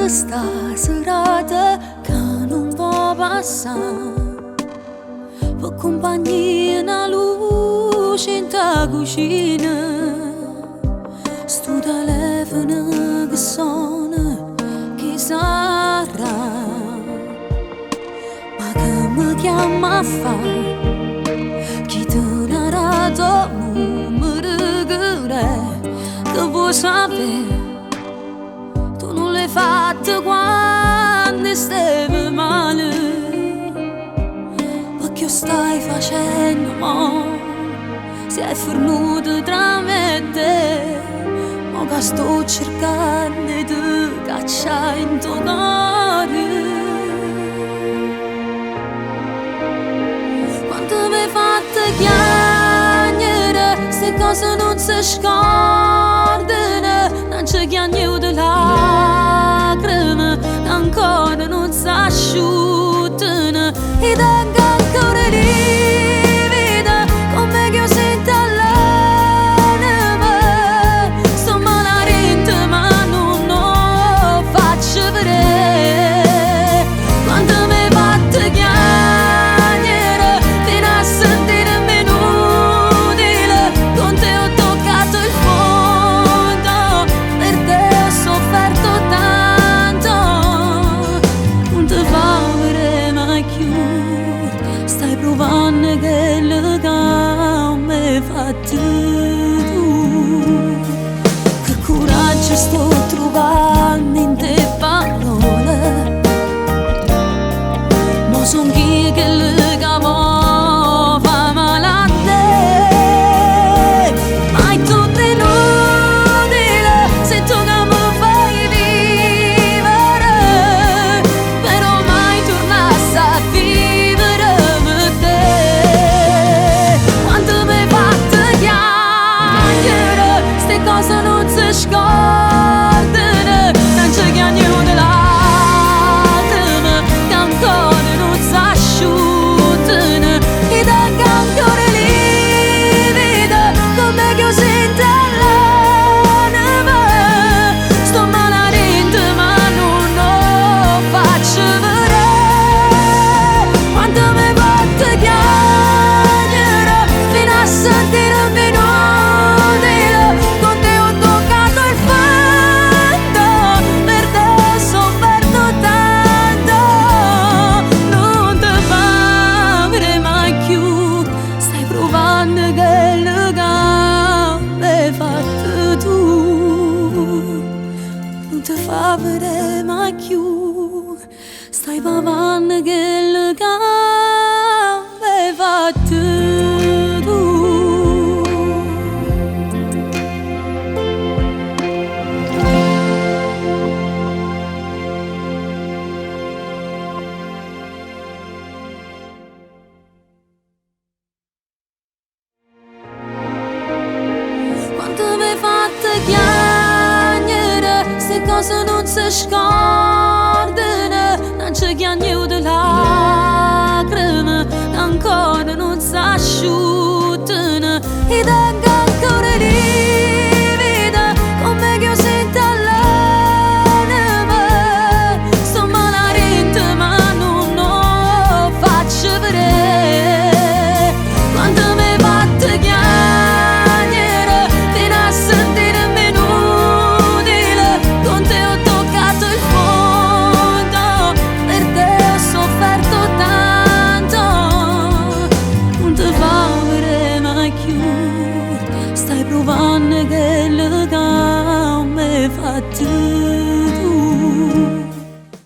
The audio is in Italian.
questa serata che non può passare, per compagnia una luce in ta cucina, sto telefono che suona, chi sarà, ma che mi chiama a fare, chi te n'ha dato numero che vuoi sapere. Fatto quando stavi male, ma che stai facendo mo? Si è fermato tra me e te, ma che sto cercando di cacciare in tuo cuore. Quanto mi hai fatto chiamare, ste cose non si scordano, non ci chiamo di lacrime, ancora non si asciuttano, e tengo ancora livida, come che io sento all'anima, sto malarente ma non lo faccio vedere. Quando mi batte chiamare, fino a sentirmi inutile, con te ho toccato il fondo, per te ho sofferto tanto, non ti fa vedere mai più, stai provando che legame hai fatto tu. Che coraggio sto trovando in te parole, ma son chi che legamo fa male a te, ma è tutto inutile se tu che mi fai vivere, però mai tornassi a vivere per te. Quando mi hai fatto chiamare, ste cose non si scordano, non ci chiamo di lacrime, che ancora non si asciuttano, e tengo ancora livida, come che io sento all'anima, sto malarente ma non lo faccio vedere. Quando mi hai fatto chiamare, fino a sentirmi inutile, con te ho toccato il fondo, per te ho sofferto tanto, non ti fa vedere mai più, stai provando che legame hai fatto tu, non ti fa vedere mai più, stai provando che legame hai fatto tu. Quanto mi hai fatto chiamare, ste cose non si scordano, non ci chiamo di lacrime, ancora non si asciuttano, e tengo ancora livida, come che io sento all'anima, sto malarente ma non lo faccio vedere. Quando mi hai fatto chiamare, fino a sentirmi inutile, con te ho toccato il fondo, per te ho sofferto tanto, non ti fa vedere mai più, stai provando che legame hai fatto